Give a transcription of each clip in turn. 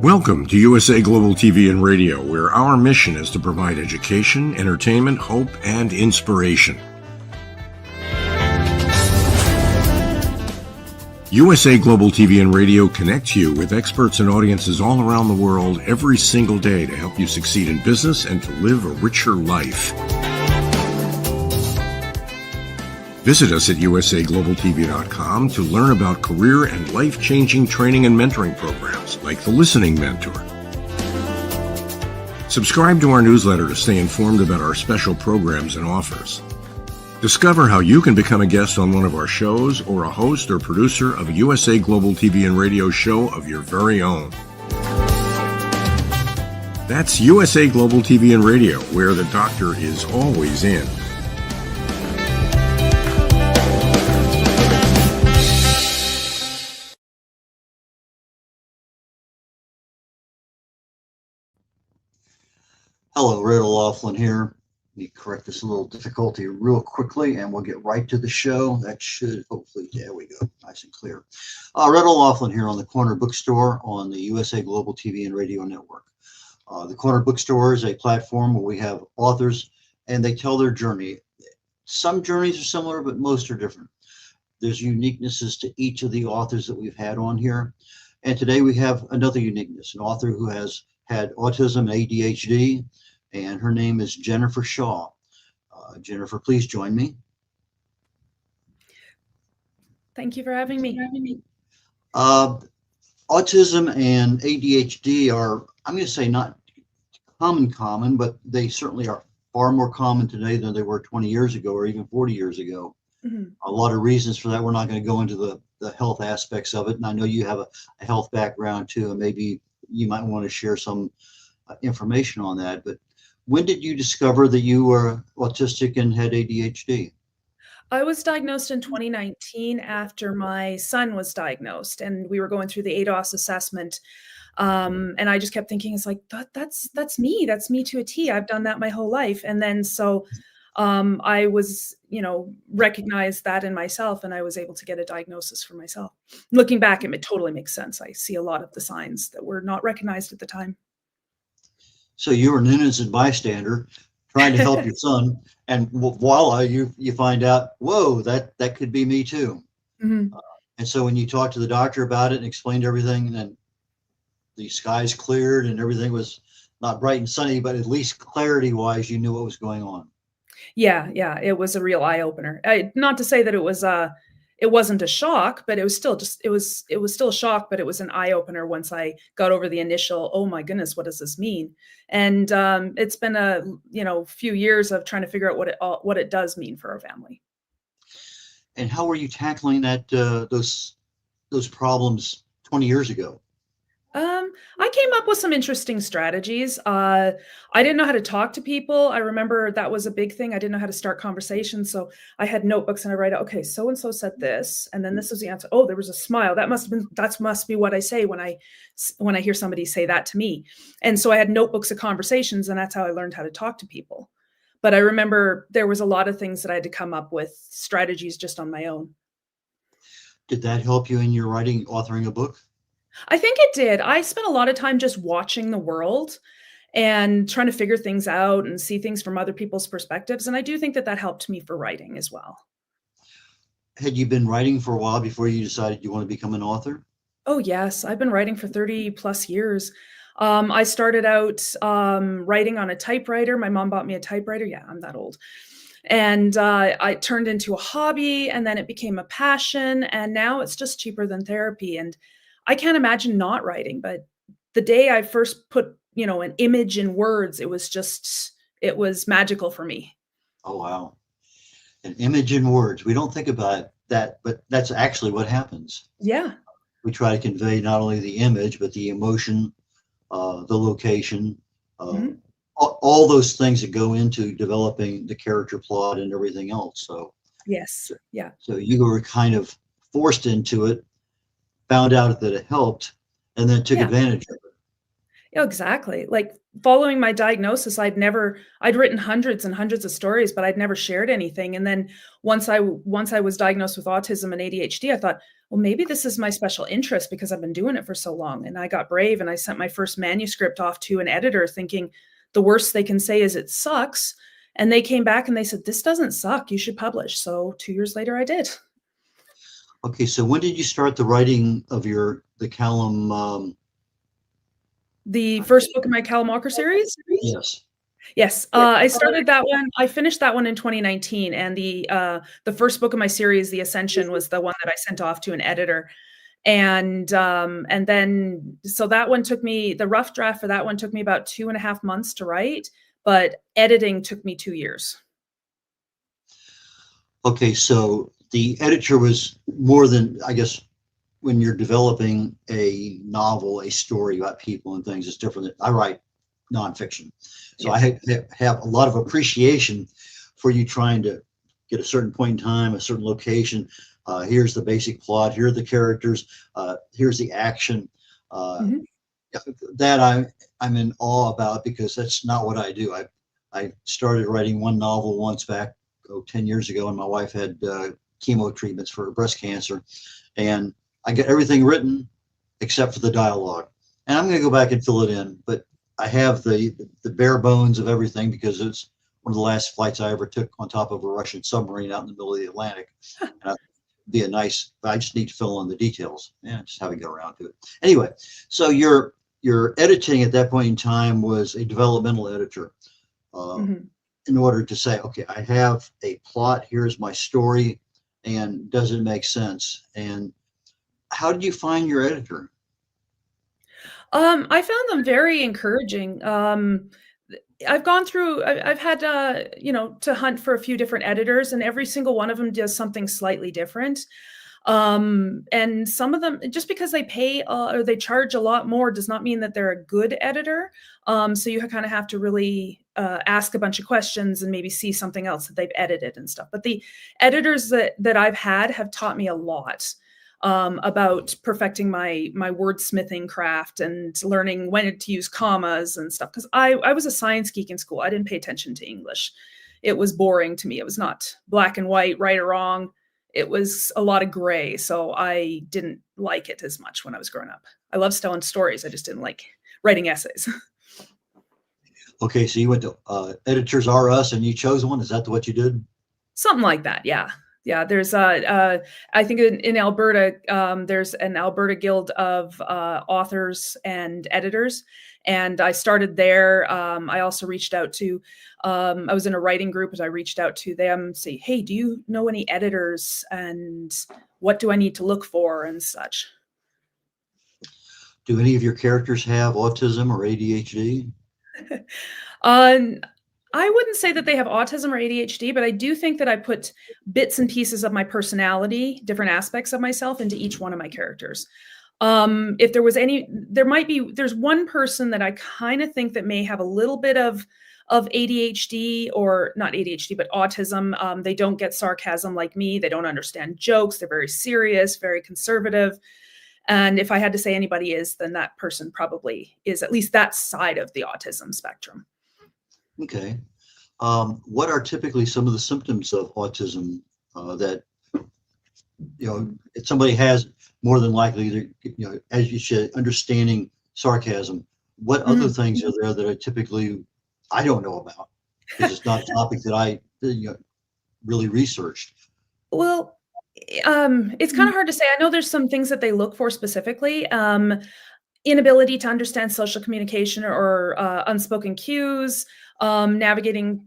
Welcome to USA Global TV and Radio, where our mission is to provide education, entertainment, hope, and inspiration. USA Global TV and Radio connects you with experts and audiences all around the world every single day to help you succeed in business and to live a richer life. Visit us at usaglobaltv.com to learn about career and life-changing training and mentoring programs like the Listening Mentor. Subscribe to our newsletter to stay informed about our special programs and offers. Discover how you can become a guest on one of our shows or a host or producer of a USA Global TV and Radio show of your very own. That's USA Global TV and Radio, where the doctor is always in. Hello, Red O'Loughlin here. Let me correct this little difficulty real quickly and we'll get right to the show. That should hopefully, there we go, nice and clear. Red O'Loughlin here on the Corner Bookstore on the USA Global TV and Radio Network. The Corner Bookstore is a platform where we have authors and they tell their journey. Some journeys are similar, but most are different. There's uniquenesses to each of the authors that we've had on here. And today we have another uniqueness, an author who has had autism and ADHD, and her name is Jennifer Shaw. Jennifer, please join me. Thank you for having me. Autism and ADHD are, I'm going to say, not common, but they certainly are far more common today than they were 20 years ago or even 40 years ago. Mm-hmm. A lot of reasons for that. We're not going to go into the health aspects of it. And I know you have a health background too, and maybe you might want to share some information on that. But when did you discover that you were autistic and had ADHD? I was diagnosed in 2019 after my son was diagnosed, and we were going through the ADOS assessment. And I just kept thinking, it's like, that's me. That's me to a T. I've done that my whole life. And then so I was, recognized that in myself, and I was able to get a diagnosis for myself. Looking back, it totally makes sense. I see a lot of the signs that were not recognized at the time. So you were an innocent bystander trying to help your son, and voila, you find out, whoa, that could be me too. Mm-hmm. And so when you talked to the doctor about it and explained everything, then the skies cleared and everything was not bright and sunny, but at least clarity-wise, you knew what was going on. Yeah, it was a real eye opener. Not to say that it wasn't a shock, but it was still still a shock, but it was an eye opener once I got over the initial, oh my goodness, what does this mean? And it's been a few years of trying to figure out what it does mean for our family. And how were you tackling that those problems 20 years ago? I came up with some interesting strategies. I didn't know how to talk to people. I remember that was a big thing. I didn't know how to start conversations. So I had notebooks and I write out, okay, so-and-so said this, and then this was the answer. Oh, there was a smile. That must be what I say when I hear somebody say that to me. And so I had notebooks of conversations, and that's how I learned how to talk to people. But I remember there was a lot of things that I had to come up with, strategies just on my own. Did that help you in your authoring a book? I think it did. I spent a lot of time just watching the world and trying to figure things out and see things from other people's perspectives. And I do think that helped me for writing as well. Had you been writing for a while before you decided you want to become an author? Oh, yes. I've been writing for 30 plus years. I started out writing on a typewriter. My mom bought me a typewriter. Yeah, I'm that old. And I turned into a hobby, and then it became a passion. And now it's just cheaper than therapy. And I can't imagine not writing, but the day I first put, an image in words, it was magical for me. Oh, wow. An image in words. We don't think about that, but that's actually what happens. Yeah. We try to convey not only the image, but the emotion, the location, all those things that go into developing the character plot and everything else. So, yes. Yeah. So you were kind of forced into it, found out that it helped, and then took advantage of it. Yeah, exactly. Like following my diagnosis, I'd written hundreds and hundreds of stories, but I'd never shared anything. And then once I was diagnosed with autism and ADHD, I thought, well, maybe this is my special interest because I've been doing it for so long. And I got brave and I sent my first manuscript off to an editor thinking the worst they can say is it sucks. And they came back and they said, this doesn't suck. You should publish. So 2 years later, I did. Okay, so when did you start the writing of the Callum? The first book in my Callum Walker series? Yes. Yes, I started that one. I finished that one in 2019, and the first book of my series, The Ascension, was the one that I sent off to an editor, and then so that one took me, the rough draft for that one took me about 2.5 months to write, but editing took me 2 years. Okay, so the editor was more than, I guess, when you're developing a novel, a story about people and things, it's different. I write nonfiction. So I have a lot of appreciation for you trying to get a certain point in time, a certain location. Here's the basic plot. Here are the characters. Here's the action. That I'm in awe about, because that's not what I do. I started writing one novel once back 10 years ago, and my wife had chemo treatments for breast cancer, and I get everything written except for the dialogue. And I'm going to go back and fill it in, but I have the bare bones of everything because it's one of the last flights I ever took on top of a Russian submarine out in the middle of the Atlantic. And I just need to fill in the details. Yeah, just how we get around to it. Anyway, so your editing at that point in time was a developmental editor, in order to say, okay, I have a plot, here's my story, and does it make sense? And how did you find your editor? I found them very encouraging. I've gone through, I've had, to hunt for a few different editors, and every single one of them does something slightly different. And some of them, just because they pay or they charge a lot more does not mean that they're a good editor. So you kind of have to really ask a bunch of questions and maybe see something else that they've edited and stuff. But the editors that I've had have taught me a lot about perfecting my wordsmithing craft and learning when to use commas and stuff. Because I was a science geek in school. I didn't pay attention to English. It was boring to me. It was not black and white, right or wrong. It was a lot of gray. So I didn't like it as much when I was growing up. I love telling stories. I just didn't like writing essays. Okay, so you went to Editors R Us and you chose one. Is that what you did? Something like that. Yeah. Yeah, there's I think in Alberta, there's an Alberta Guild of authors and editors, and I started there. I also reached out to, I was in a writing group, and I reached out to them, say, hey, do you know any editors, and what do I need to look for and such? Do any of your characters have autism or ADHD? I wouldn't say that they have autism or ADHD, but I do think that I put bits and pieces of my personality, different aspects of myself, into each one of my characters. If there was any, there's one person that I kind of think that may have a little bit of ADHD, or not ADHD, but autism. They don't get sarcasm like me. They don't understand jokes. They're very serious, very conservative. And if I had to say anybody is, then that person probably is at least that side of the autism spectrum. Okay. What are typically some of the symptoms of autism that, if somebody has, more than likely, as you said, understanding sarcasm, what other things are there that are typically, I don't know about, because it's not a topic that I really researched? Well, it's kind of hard to say. I know there's some things that they look for specifically. Inability to understand social communication or unspoken cues, navigating,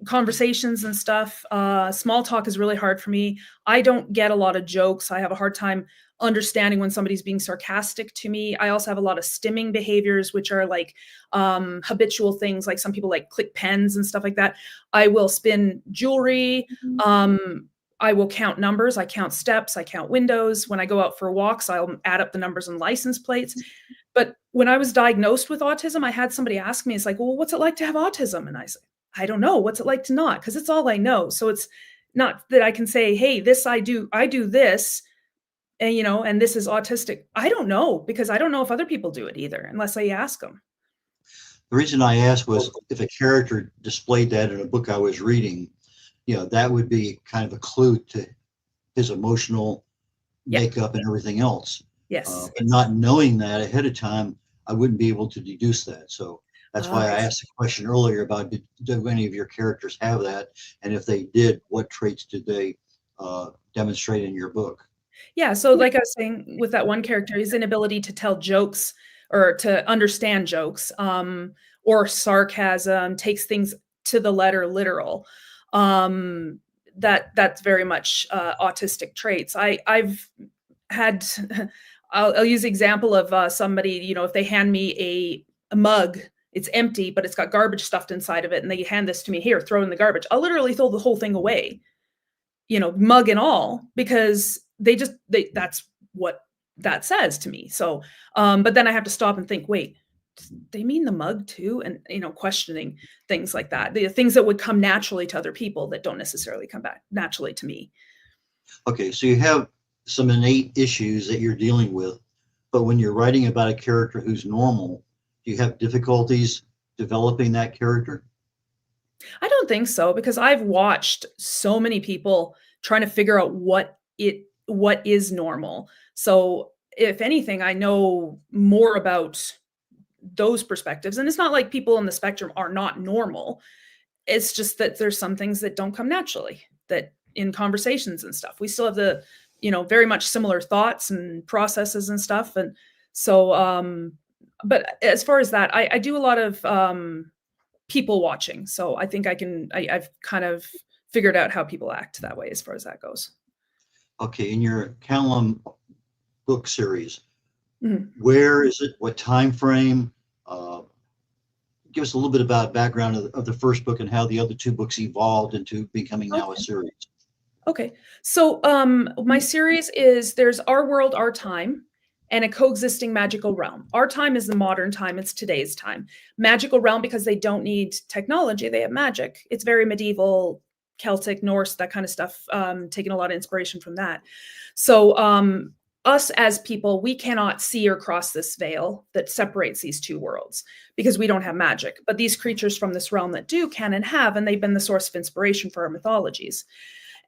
conversations and stuff. Small talk is really hard for me. I don't get a lot of jokes. I have a hard time understanding when somebody's being sarcastic to me. I also have a lot of stimming behaviors, which are like habitual things. Like some people like click pens and stuff like that. I will spin jewelry. I will count numbers. I count steps. I count windows. When I go out for walks, I'll add up the numbers on license plates. But when I was diagnosed with autism, I had somebody ask me, it's like, well, what's it like to have autism? And I said, I don't know. What's it like to not? Because it's all I know. So it's not that I can say, hey, this I do this, and and this is autistic. I don't know, because I don't know if other people do it either, unless I ask them. The reason I asked was, if a character displayed that in a book I was reading, that would be kind of a clue to his emotional Yeah. makeup and everything else. Yes. But not knowing that ahead of time, I wouldn't be able to deduce that. So that's why I I asked the question earlier about do any of your characters have that? And if they did, what traits did they demonstrate in your book? Yeah, so like I was saying with that one character, his inability to tell jokes or to understand jokes, or sarcasm, takes things to the letter literal. Um, that's very much autistic traits. I've had I'll use the example of somebody, you know, if they hand me a mug, it's empty, but it's got garbage stuffed inside of it, and they hand this to me, here, throw in the garbage. I'll literally throw the whole thing away, you know, mug and all, because that's what that says to me. So, but then I have to stop and think, wait, they mean the mug too? And, you know, questioning things like that, the things that would come naturally to other people that don't necessarily come back naturally to me. Okay, so you have some innate issues that you're dealing with, but when you're writing about a character who's normal, do you have difficulties developing that character? I don't think so, because I've watched so many people trying to figure out what is normal. So if anything, I know more about those perspectives. And it's not like people on the spectrum are not normal. It's just that there's some things that don't come naturally, that in conversations and stuff. We still have the, you know, very much similar thoughts and processes and stuff. And so but as far as that, I do a lot of people watching. So I think I've kind of figured out how people act that way as far as that goes. Okay, in your Callum book series, Mhm. where is it? What time frame? Give us a little bit about background of the first book and how the other two books evolved into becoming now a Okay. series. Okay. So my series is, there's Our World, Our Time, and a coexisting magical realm. Our time is the modern time, it's today's time. Magical realm, because they don't need technology, they have magic. It's very medieval, Celtic, Norse, that kind of stuff, taking a lot of inspiration from that. So us as people, we cannot see or cross this veil that separates these two worlds because we don't have magic. But these creatures from this realm that do can and have, and they've been the source of inspiration for our mythologies.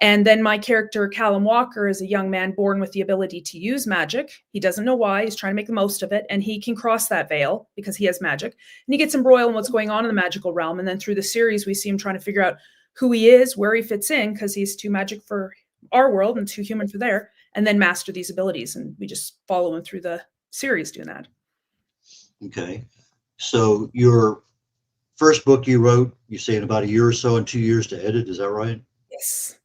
And then my character, Callum Walker, is a young man born with the ability to use magic. He doesn't know why. He's trying to make the most of it. And he can cross that veil because he has magic. And he gets embroiled in what's going on in the magical realm. And then through the series, we see him trying to figure out who he is, where he fits in, because he's too magic for our world and too human for there, and then master these abilities. And we just follow him through the series doing that. Okay. So your first book you wrote, you say in about a year or so and 2 years to edit, is that right? Yes.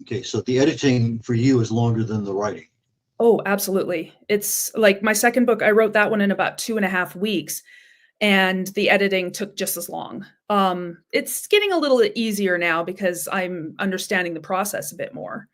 Okay, so the editing for you is longer than the writing. Oh, absolutely. It's like my second book, I wrote that one in about 2.5 weeks, and the editing took just as long. It's getting a little easier now because I'm understanding the process a bit more.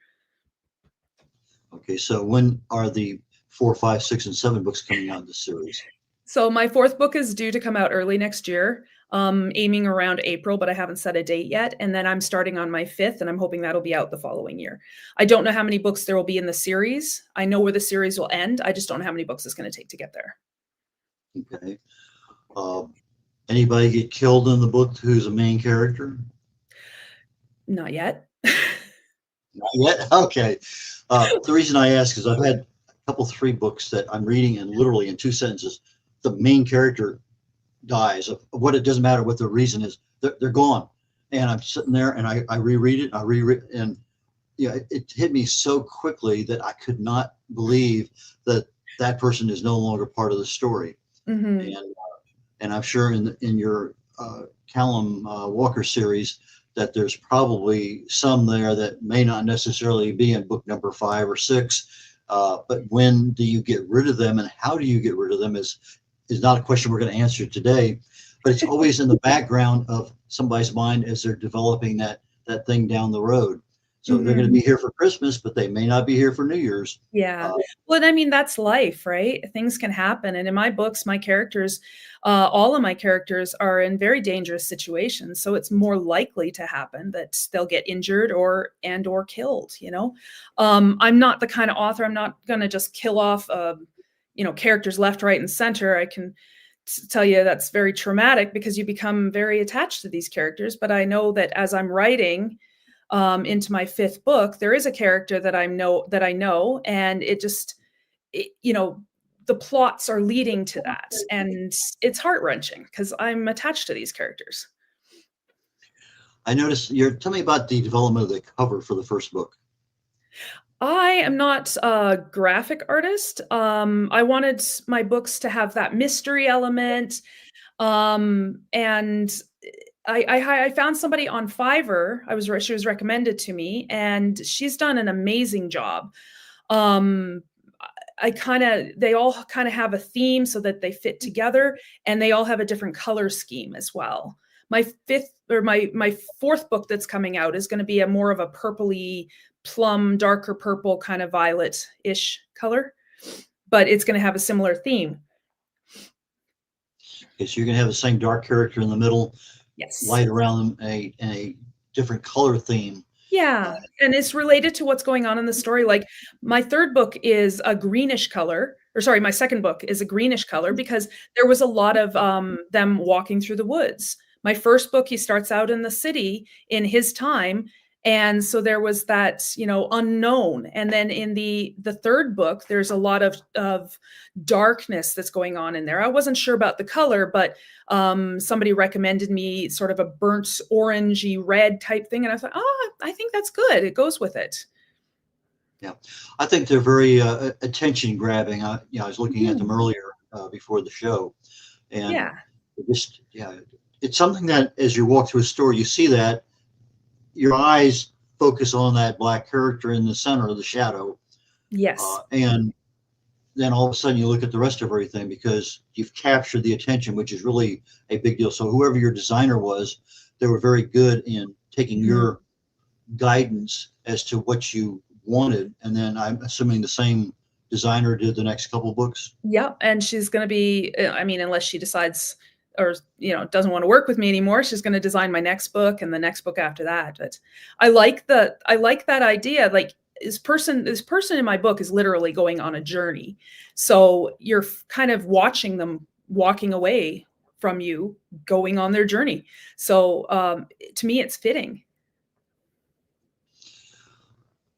Okay, so when are the 4, 5, 6, and 7 books coming out in this series? So my fourth book is due to come out early next year, aiming around April, but I haven't set a date yet. And then I'm starting on my fifth, and I'm hoping that'll be out the following year. I don't know how many books there will be in the series. I know where the series will end. I just don't know how many books it's going to take to get there. Okay. Anybody get killed in the book who's a main character? Not yet. Not yet? Okay. The reason I ask is I've had a couple, 3 books that I'm reading, and literally in 2 sentences, the main character dies. Of what, it doesn't matter what the reason is, they're gone. And I'm sitting there and I reread it, and yeah, it hit me so quickly that I could not believe that that person is no longer part of the story. Mm-hmm. And I'm sure in your Callum Walker series that there's probably some there that may not necessarily be in book number 5 or 6. But when do you get rid of them, and how do you get rid of them is not a question we're going to answer today, but it's always in the background of somebody's mind as they're developing that thing down the road. So they're going to be here for Christmas, but they may not be here for New Year's. Yeah. Well, I mean, that's life, right? Things can happen. And in my books, my characters, all of my characters are in very dangerous situations. So it's more likely to happen that they'll get injured or killed, you know? I'm not the kind of author, I'm not going to just kill off, characters left, right, and center. I can tell you that's very traumatic because you become very attached to these characters. But I know that as I'm writing, into my 5th book, there is a character that I know, and the plots are leading to that, and it's heart-wrenching because I'm attached to these characters. I noticed tell me about the development of the cover for the first book. I am not a graphic artist. I wanted my books to have that mystery element. And I found somebody on Fiverr. She was recommended to me, and she's done an amazing job. They all kind of have a theme so that they fit together, and they all have a different color scheme as well. My 4th book that's coming out is going to be more of a purpley plum, darker purple, kind of violet-ish color, but it's going to have a similar theme. Okay, so you're going to have the same dark character in the middle, yes, light around them, and a different color theme. Yeah, and it's related to what's going on in the story. Like my 3rd book is a greenish color, or sorry, my 2nd book is a greenish color because there was a lot of them walking through the woods. My 1st book, he starts out in the city in his time. And so there was that, unknown. And then in the 3rd book, there's a lot of darkness that's going on in there. I wasn't sure about the color, but somebody recommended me sort of a burnt orangey red type thing. And I thought, I think that's good. It goes with it. Yeah, I think they're very attention grabbing. I was looking at them earlier before the show. And it's something that as you walk through a store, you see that your eyes focus on that black character in the center of the shadow. Yes. And then all of a sudden you look at the rest of everything because you've captured the attention, which is really a big deal. So whoever your designer was, they were very good in taking your guidance as to what you wanted. And then I'm assuming the same designer did the next couple books. Yep. And she's going to be, unless she decides or doesn't want to work with me anymore, she's going to design my next book and the next book after that. But I like that idea. Like this person in my book is literally going on a journey. So you're kind of watching them walking away from you, going on their journey. So to me, it's fitting.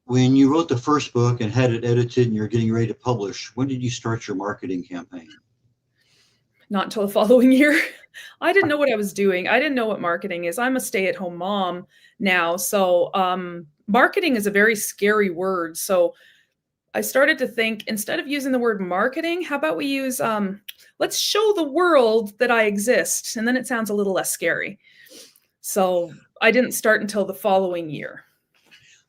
When you wrote the first book and had it edited and you're getting ready to publish, when did you start your marketing campaign? Not until the following year. I didn't know what I was doing. I didn't know what marketing is. I'm a stay-at-home mom now. So marketing is a very scary word. So I started to think, instead of using the word marketing, how about we use, let's show the world that I exist. And then it sounds a little less scary. So I didn't start until the following year.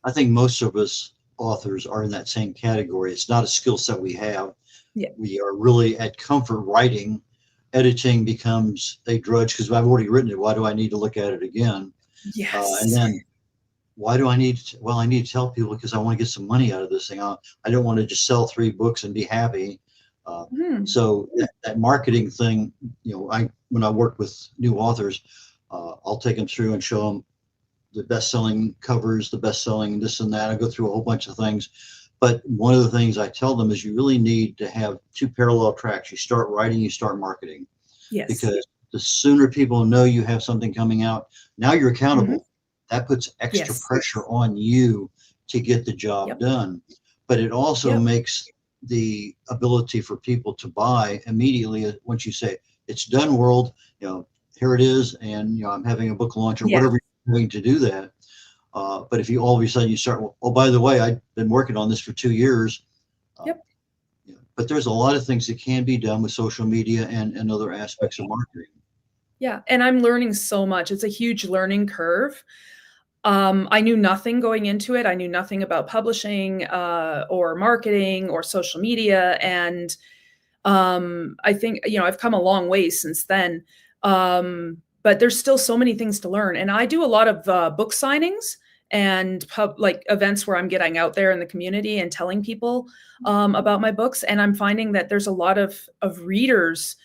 I think most of us authors are in that same category. It's not a skill set we have. Yeah. We are really at comfort writing. Editing becomes a drudge because I've already written it. Why do I need to look at it again? Yes. And then why do I need to, I need to tell people because I want to get some money out of this thing. I don't want to just sell 3 books and be happy. So that marketing thing, when I work with new authors, I'll take them through and show them the best-selling covers, the best-selling this and that. I go through a whole bunch of things. But one of the things I tell them is you really need to have 2 parallel tracks. You start writing, you start marketing. Yes. Because the sooner people know you have something coming out, now you're accountable. That puts extra pressure on you to get the job done. But it also makes the ability for people to buy immediately once you say, it's done, world, here it is, and I'm having a book launch or whatever you're doing to do that. But if you all of a sudden you start, oh, by the way, I've been working on this for 2 years. But there's a lot of things that can be done with social media and other aspects of marketing. Yeah. And I'm learning so much. It's a huge learning curve. I knew nothing going into it. I knew nothing about publishing or marketing or social media. And I think, I've come a long way since then. But there's still so many things to learn. And I do a lot of book signings and events where I'm getting out there in the community and telling people about my books. And I'm finding that there's a lot of readers,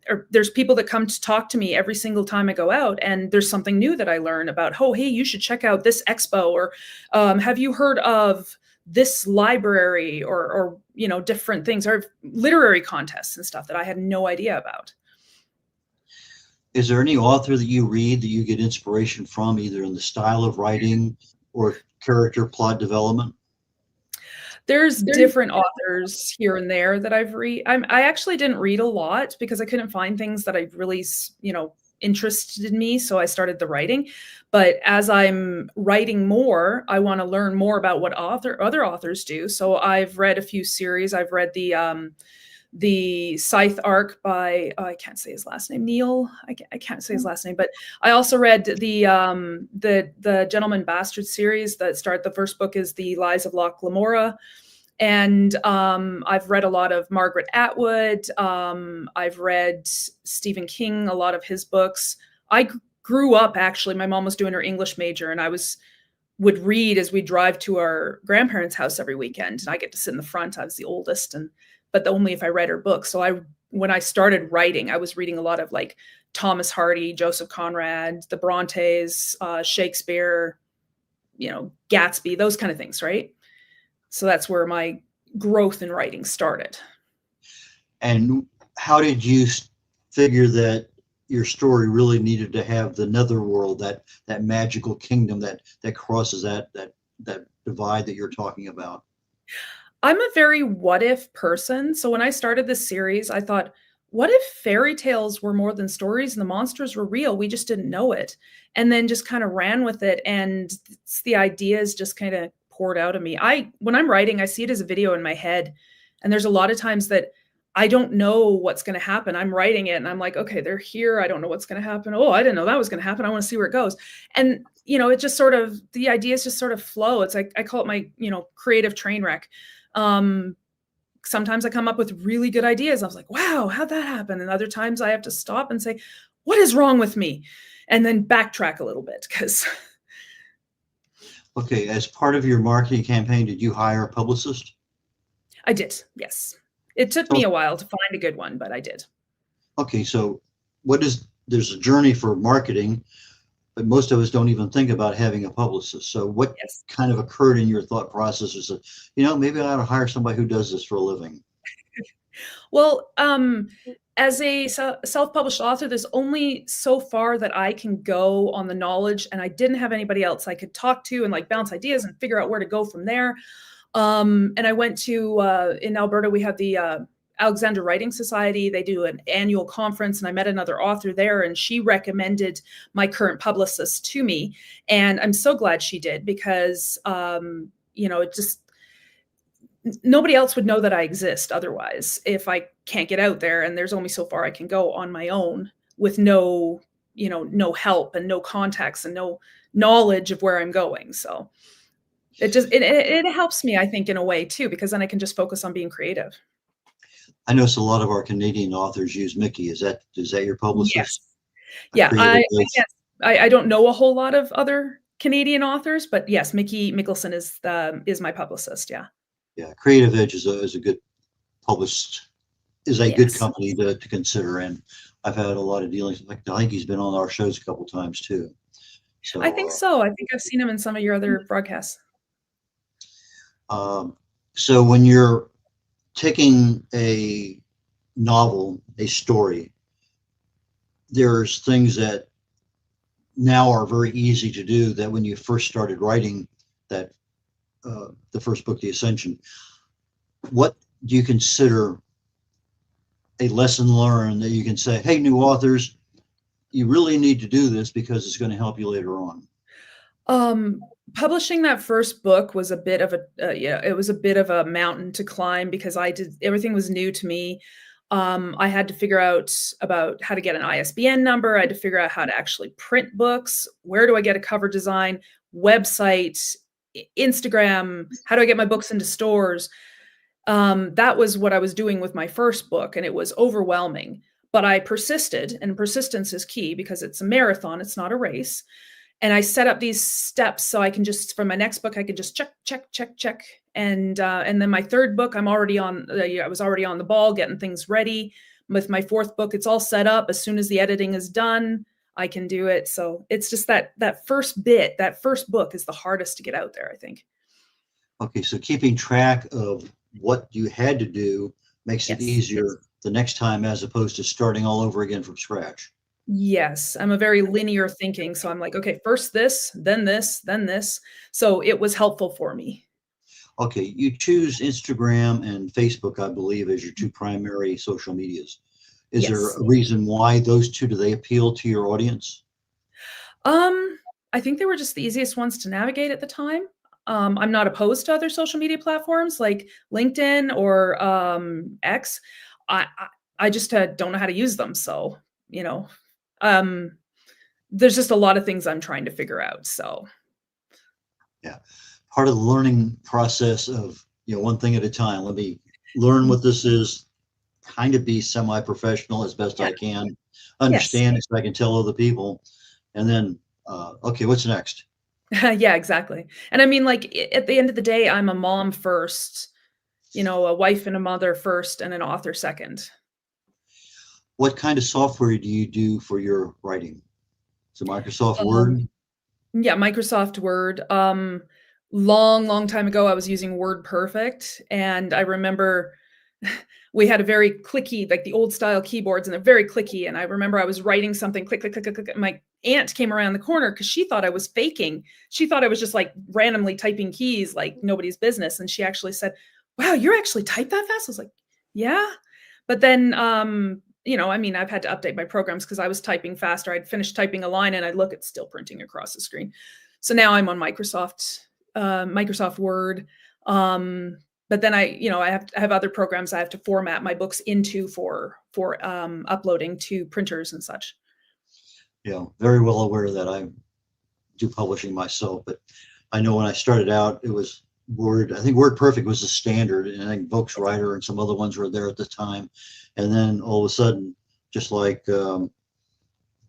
or there's people that come to talk to me every single time I go out, and there's something new that I learn about. Oh, hey, you should check out this expo, or have you heard of this library, or different things, or literary contests and stuff that I had no idea about. Is there any author that you read that you get inspiration from, either in the style of writing or character plot development? There's different authors here and there that I've read. I actually didn't read a lot because I couldn't find things that I really, interested me. So I started the writing. But as I'm writing more, I want to learn more about what other authors do. So I've read a few series. I've read the Scythe arc by I can't say his last name, Neil. I can't say his last name, but I also read the Gentleman Bastard series the first book is The Lies of Locke Lamora. And I've read a lot of Margaret Atwood. I've read Stephen King, a lot of his books. I grew up, actually, my mom was doing her English major, and would read as we drive to our grandparents' house every weekend. And I get to sit in the front. I was the oldest, but only if I read her books. So when I started writing, I was reading a lot of like Thomas Hardy, Joseph Conrad, the Brontes, Shakespeare, Gatsby, those kind of things, right? So that's where my growth in writing started. And how did you figure that your story really needed to have the netherworld, that magical kingdom that crosses that divide that you're talking about? I'm a very what if person. So when I started this series, I thought, what if fairy tales were more than stories and the monsters were real? We just didn't know it. And then just kind of ran with it. And the ideas just kind of poured out of me. When I'm writing, I see it as a video in my head. And there's a lot of times that I don't know what's going to happen. I'm writing it and I'm like, okay, they're here. I don't know what's going to happen. Oh, I didn't know that was going to happen. I want to see where it goes. And, it just sort of, the ideas just sort of flow. It's like, I call it my, creative train wreck. Sometimes I come up with really good ideas. I was like, wow, how'd that happen? And other times I have to stop and say, what is wrong with me? And then backtrack a little bit because. Okay, as part of your marketing campaign, did you hire a publicist? I did, yes. It took me a while to find a good one, but I did. Okay, so there's a journey for marketing, but most of us don't even think about having a publicist. So what kind of occurred in your thought process is that, maybe I ought to hire somebody who does this for a living? Well, as a self-published author, there's only so far that I can go on the knowledge, and I didn't have anybody else I could talk to and like bounce ideas and figure out where to go from there. And I went to, in Alberta, we have the Alexander Writing Society. They do an annual conference, and I met another author there, and she recommended my current publicist to me. And I'm so glad she did because, it just, nobody else would know that I exist otherwise if I can't get out there. And there's only so far I can go on my own with no help and no contacts and no knowledge of where I'm going. So it helps me, I think, in a way too, because then I can just focus on being creative. I notice a lot of our Canadian authors use Mickey. Is that your publicist? Yes. Yeah, I don't know a whole lot of other Canadian authors, but yes, Mickey Mickelson is my publicist. Yeah. Yeah, Creative Edge is a good good company to consider, and I've had a lot of dealings. I think he's been on our shows a couple times too. So I think so. I think I've seen him in some of your other broadcasts. So when you're taking a novel, a story, there's things that now are very easy to do that when you first started writing that the first book, The Ascension. What do you consider a lesson learned that you can say, hey, new authors, you really need to do this because it's going to help you later on? Publishing that first book was a bit of it was a bit of a mountain to climb because everything was new to me. I had to figure out about how to get an ISBN number. I had to figure out how to actually print books. Where do I get a cover design, website, Instagram? How do I get my books into stores? That was what I was doing with my first book, and it was overwhelming. But I persisted, and persistence is key because it's a marathon. It's not a race. And I set up these steps so I can just, for my next book, I could just check. And then my third book, I was already on the ball, getting things ready. With my fourth book, it's all set up. As soon as the editing is done, I can do it. So it's just that first book is the hardest to get out there, I think. Okay, so keeping track of what you had to do makes it easier the next time, as opposed to starting all over again from scratch. Yes, I'm a very linear thinking, so I'm like, okay, first this, then this, then this. So it was helpful for me. Okay, you choose Instagram and Facebook, I believe, as your two primary social medias. Is there Yes. a reason why those two, do they appeal to your audience? Um, I think they were just the easiest ones to navigate at the time. I'm not opposed to other social media platforms like LinkedIn or X. I I just don't know how to use them, so you know, um, there's just a lot of things I'm trying to figure out. So Yeah. Part of the learning process of, one thing at a time. Let me learn what this is, kind of be semi-professional as best yeah, I can, yes, understand it so I can tell other people, and then, okay, what's next? yeah, exactly. And I mean, like at the end of the day, I'm a mom first, a wife and a mother first, and an author second. What kind of software do you do for your writing? So Microsoft Um, Word? Yeah, Microsoft Word. Long, long time ago, I was using Word Perfect, and I remember we had a very clicky, like the old style keyboards, and they're very clicky. And I remember I was writing something, click, click, click, click, click. And my aunt came around the corner because she thought I was faking. She thought I was just like randomly typing keys like nobody's business. And she actually said, "Wow, you're actually type that fast?" I was like, "Yeah." But then, I mean, I've had to update my programs because I was typing faster. I'd finished typing a line and I'd look, it's still printing across the screen. So now I'm on Microsoft Word. But then I have other programs I have to format my books into for uploading to printers and such. Very well aware that I do publishing myself, but I know when I started out, it was Word. I think Word Perfect was the standard, and I think Writer and some other ones were there at the time. And then all of a sudden, just like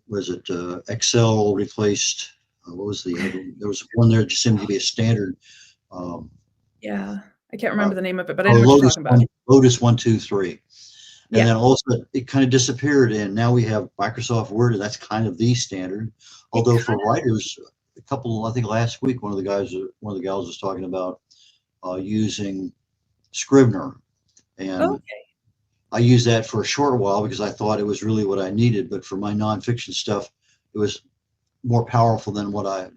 was it Excel replaced? What was the other one? There was one there that just seemed to be a standard. Um, Yeah, I can't uh, remember the name of it, but I oh, know what you're talking about. Lotus 123. And Yeah, then also it kind of disappeared, and now we have Microsoft Word, and that's kind of the standard. it Although for kind writers, I think last week, one of the gals was talking about using Scrivener, of and okay. I used that for a short while because I thought it was really what I needed. But for my nonfiction stuff, it was more powerful than what I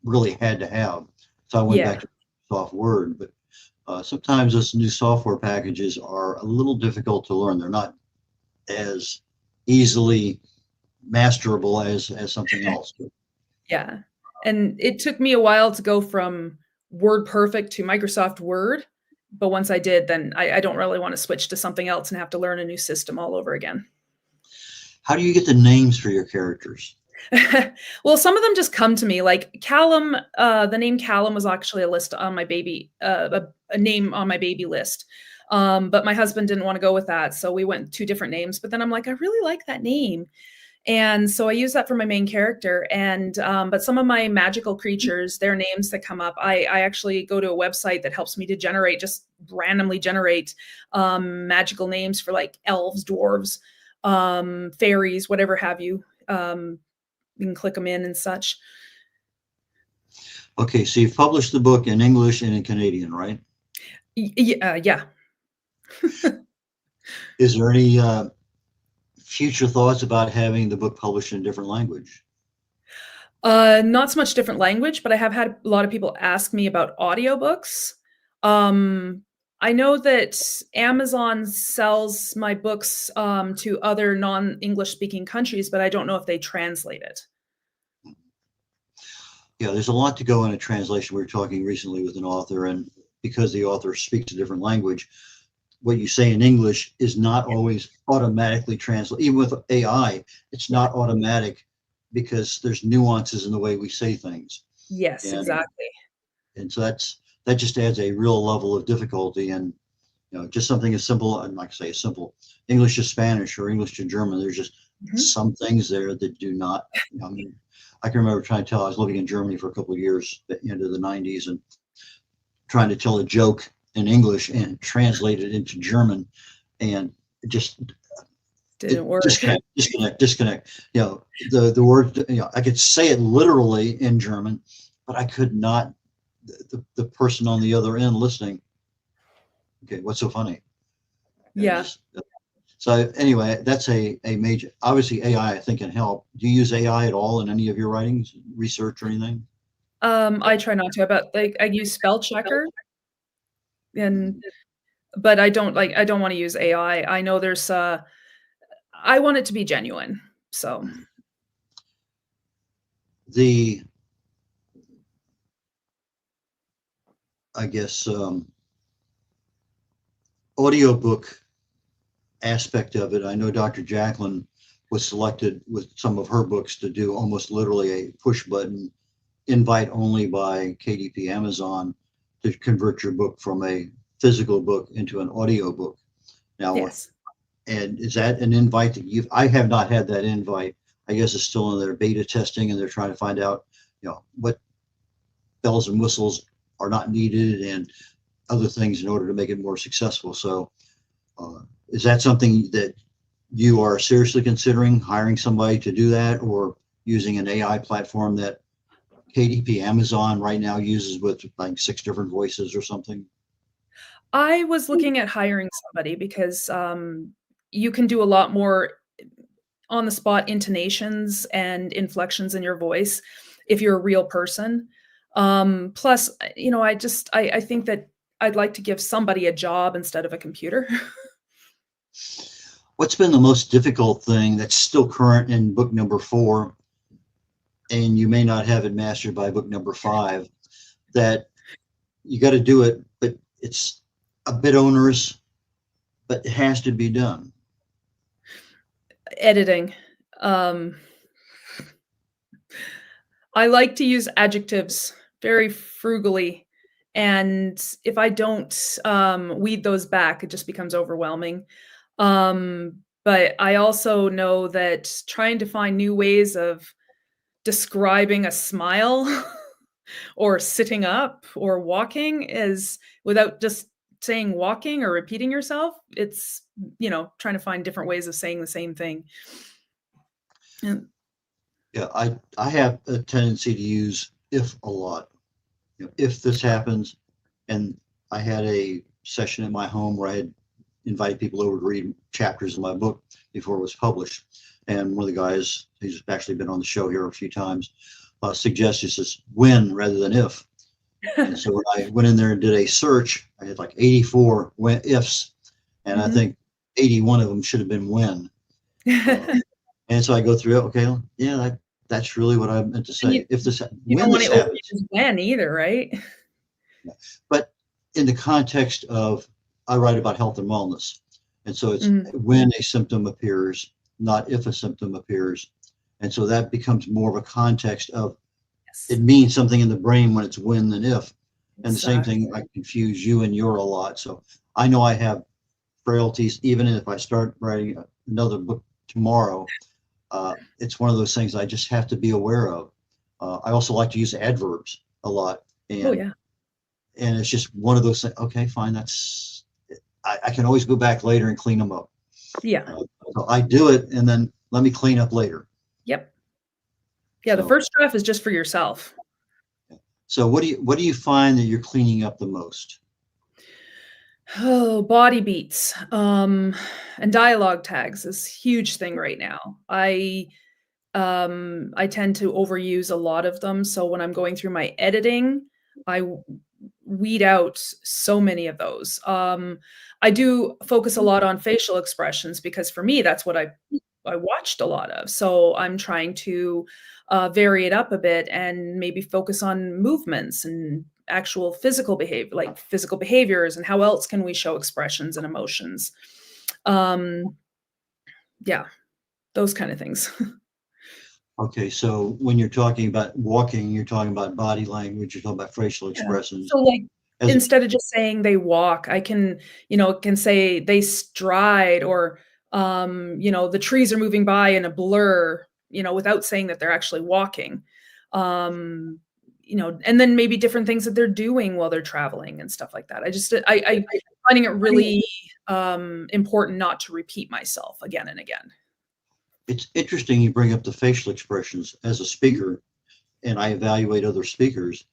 really had to have. So I went back Yeah. to Microsoft Word. But sometimes those new software packages are a little difficult to learn. They're not as easily masterable as something else. Yeah. And it took me a while to go from Word Perfect to Microsoft Word. But once I did, then I don't really want to switch to something else and have to learn a new system all over again. How do you get the names for your characters? Well, some of them just come to me. Like Callum, the name Callum was actually a list on my baby, a name on my baby list. But my husband didn't want to go with that. So we went two different names. But then I'm like, I really like that name. And so I use that for my main character. And but some of my magical creatures, their names that come up, I actually go to a website that helps me to just randomly generate magical names for like elves, dwarves, fairies, whatever have you. You can click them in and such. Okay, so you've published the book in English and in Canadian, right? Yeah. Is there any future thoughts about having the book published in a different language? Not so much different language, but I have had a lot of people ask me about audiobooks. Um, I know that Amazon sells my books to other non-English speaking countries, but I don't know if they translate it. Yeah, there's a lot to go in a translation. We were talking recently with an author, and because the author speaks a different language, what you say in English is not always automatically translated. Even with AI, it's Yeah. not automatic because there's nuances in the way we say things. Yes, And exactly. and so that just adds a real level of difficulty. And just something as simple, and like I say, simple English to Spanish or English to German. There's just Mhm. some things there that do not. I mean, I can remember trying to tell. I was living in Germany for a couple of years at the end of the '90s, and trying to tell a joke in English and translate it into German, and it just Didn't work. disconnect. The word. I could say it literally in German, but I could not. The person on the other end listening. Okay, what's so funny? And Yeah. just So anyway, that's a major, obviously AI I think can help. Do you use AI at all in any of your writings, research or anything? I try not to, but like I use spell checker and but I don't want to use AI. I know there's I want it to be genuine. So The, I guess, audiobook aspect of it, I know Dr. Jacalyn was selected with some of her books to do almost literally a push button invite only by KDP Amazon to convert your book from a physical book into an audio book. Now, yes. and is that an invite that I have not had that invite. I guess it's still in their beta testing and they're trying to find out, what bells and whistles are not needed and other things in order to make it more successful. So is that something that you are seriously considering, hiring somebody to do that, or using an AI platform that KDP Amazon right now uses with like 6 different voices or something? I was looking at hiring somebody because you can do a lot more on the spot intonations and inflections in your voice if you're a real person. Plus, I think that I'd like to give somebody a job instead of a computer. What's been the most difficult thing that's still current in book number 4, and you may not have it mastered by book number 5, that you got to do it, but it's a bit onerous, but it has to be done? Editing. Um, I like to use adjectives very frugally, and if I don't weed those back, it just becomes overwhelming. But I also know that trying to find new ways of describing a smile or sitting up or walking is without just saying walking or repeating yourself. It's, trying to find different ways of saying the same thing. And Yeah, I have a tendency to use if a lot. If this happens, and I had a session in my home where I had invited people over to read chapters of my book before it was published. And one of the guys, he's actually been on the show here a few times, suggested this when rather than if. And so when I went in there and did a search, I had like 84 ifs, and I think 81 of them should have been when. And so I go through it. Okay, yeah, that's really what I meant to say. If this, you when don't want this to happens, overuse when either, right? but in the context of, I write about health and wellness, and so it's Mhm. when a symptom appears, not if a symptom appears, and so that becomes more of a context of Yes. it means something in the brain when it's when than if. And the same Exactly. thing, I confuse you and your a lot. So I know I have frailties, even if I start writing another book tomorrow. It's one of those things I just have to be aware of. I also like to use adverbs a lot, Oh, and yeah. it's just one of those things. Okay, fine, that's, I can always go back later and clean them up. Yeah. So I do it, and then let me clean up later. Yep. Yeah, the So, first draft is just for yourself. so what do you find that you're cleaning up the most? Oh, body beats, and dialogue tags is a huge thing right now. I tend to overuse a lot of them, so when I'm going through my editing, I weed out so many of those. I do focus a lot on facial expressions because for me, that's what I watched a lot of. So I'm trying to vary it up a bit and maybe focus on movements and actual physical behavior, like physical behaviors, and how else can we show expressions and emotions. Um, yeah, those kind of things. Okay, so when you're talking about walking, you're talking about body language, you're talking about facial Yeah. expressions. So, like, As instead of just saying they walk, I can, can say they stride or, the trees are moving by in a blur, without saying that they're actually walking. Um, and then maybe different things that they're doing while they're traveling and stuff like that. I finding it really important not to repeat myself again and again. it's interesting you bring up the facial expressions. As a speaker, and I evaluate other speakers,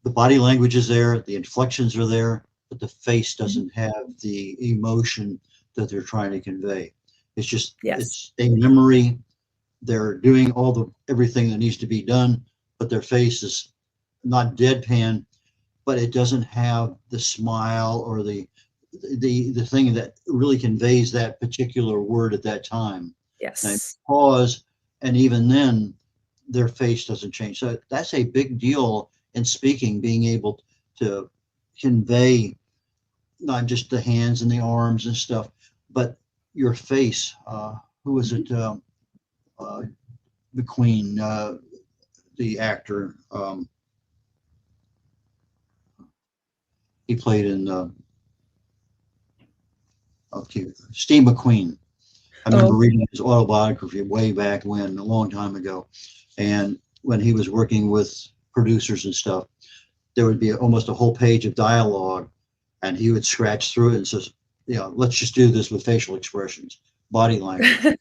the body language is there, the inflections are there, but the face doesn't have the emotion that they're trying to convey. It's just, Yes. it's a memory. They're doing everything that needs to be done, but their face is not deadpan, but it doesn't have the smile or the thing that really conveys that particular word at that time. Yes. And I pause, and even then, their face doesn't change. So that's a big deal in speaking, being able to convey not just the hands and the arms and stuff, but your face. Who was it? The Queen, the actor. He played in. Okay, Steve McQueen. I remember reading his autobiography way back when, a long time ago. And when he was working with producers and stuff, there would be almost a whole page of dialogue, and he would scratch through it and says, let's just do this with facial expressions, body language.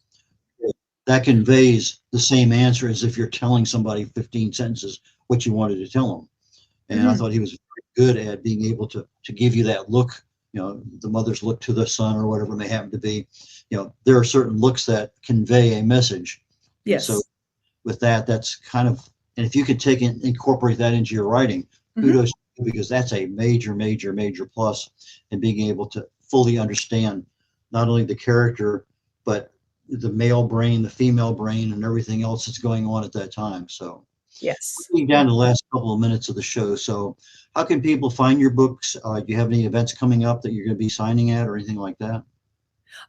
That conveys the same answer as if you're telling somebody 15 sentences what you wanted to tell them. And I thought he was very good at being able to give you that look, the mother's look to the son or whatever it may happen to be. There are certain looks that convey a message. Yes. So with that, that's kind of, and if you could incorporate that into your writing, kudos to you, because that's a major, major, major plus in being able to fully understand not only the character, but the male brain, the female brain, and everything else that's going on at that time. So yes. we're getting down to the last couple of minutes of the show. So how can people find your books? Do you have any events coming up that you're going to be signing at or anything like that?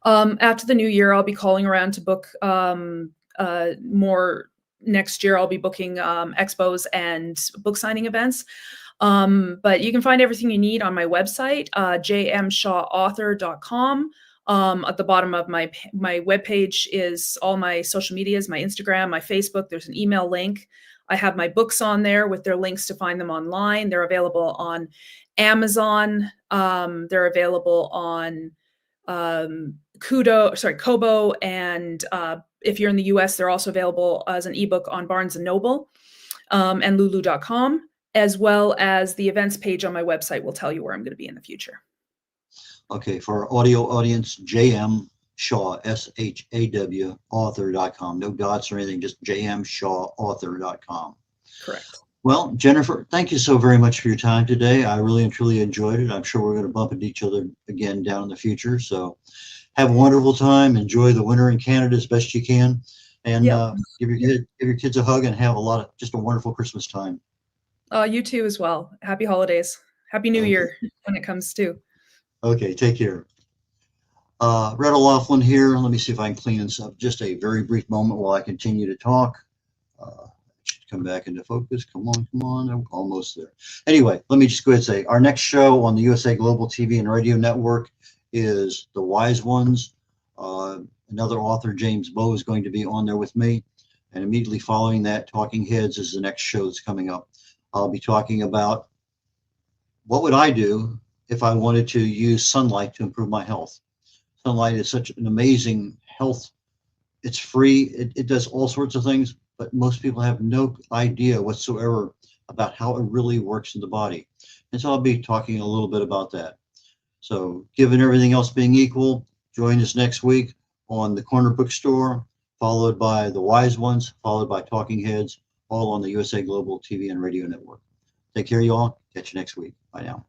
After the new year, I'll be calling around to book more. Next year, I'll be booking expos and book signing events. But you can find everything you need on my website, jmshawauthor.com. At the bottom of my webpage is all my social medias, my Instagram, my Facebook. There's an email link. I have my books on there with their links to find them online. They're available on Amazon. They're available on Kobo, and if you're in the US, they're also available as an ebook on Barnes & Noble and lulu.com, as well as the events page on my website will tell you where I'm going to be in the future. Okay, for our audio audience, JM Shaw, SHAW, author.com. No dots or anything, just jmshawauthor.com. Correct. Well, Jennifer, thank you so very much for your time today. I really and truly enjoyed it. I'm sure we're going to bump into each other again down in the future. So have a wonderful time. Enjoy the winter in Canada as best you can. And give your kids a hug and have just a wonderful Christmas time. You too as well. Happy holidays. Happy New Year when it comes to. Okay, take care. Red O'Loughlin here. Let me see if I can clean this up just a very brief moment while I continue to talk. Should come back into focus. Come on. I'm almost there. Anyway, let me just go ahead and say our next show on the USA Global TV and Radio Network is The Wise Ones. Another author, James Bowe, is going to be on there with me. And immediately following that, Talking Heads is the next show that's coming up. I'll be talking about what would I do if I wanted to use sunlight to improve my health. Sunlight is such an amazing health. It's free. It does all sorts of things, but most people have no idea whatsoever about how it really works in the body. And so I'll be talking a little bit about that. So given everything else being equal, join us next week on the Corner Bookstore, followed by The Wise Ones, followed by Talking Heads, all on the USA Global TV and Radio Network. Take care, y'all. Catch you next week. Bye now.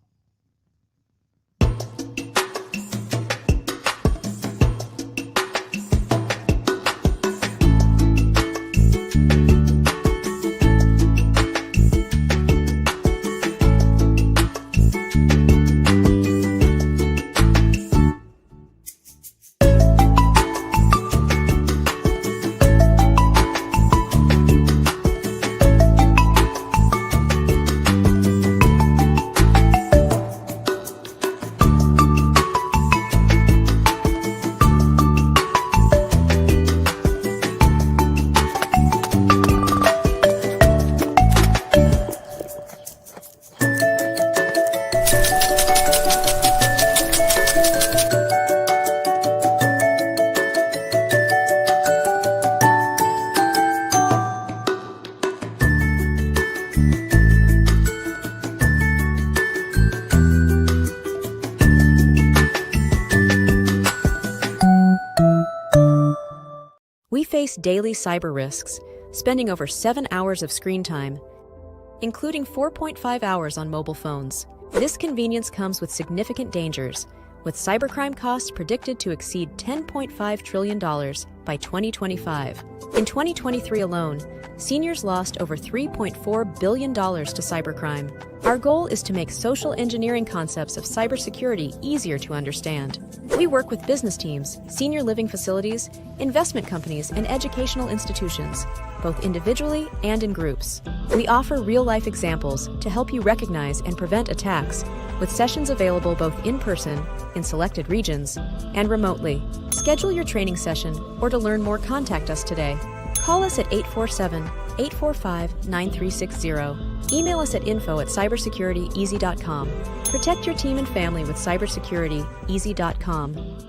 We face daily cyber risks, spending over 7 hours of screen time, including 4.5 hours on mobile phones. This convenience comes with significant dangers, with cybercrime costs predicted to exceed $10.5 trillion by 2025. In 2023 alone, seniors lost over $3.4 billion to cybercrime. Our goal is to make social engineering concepts of cybersecurity easier to understand. We work with business teams, senior living facilities, investment companies, and educational institutions, both individually and in groups. We offer real-life examples to help you recognize and prevent attacks, with sessions available both in person, in selected regions, and remotely. Schedule your training session, or to learn more, contact us today. Call us at 847-845-9360. Email us at info@cybersecurityeasy.com. Protect your team and family with cybersecurity easy.com.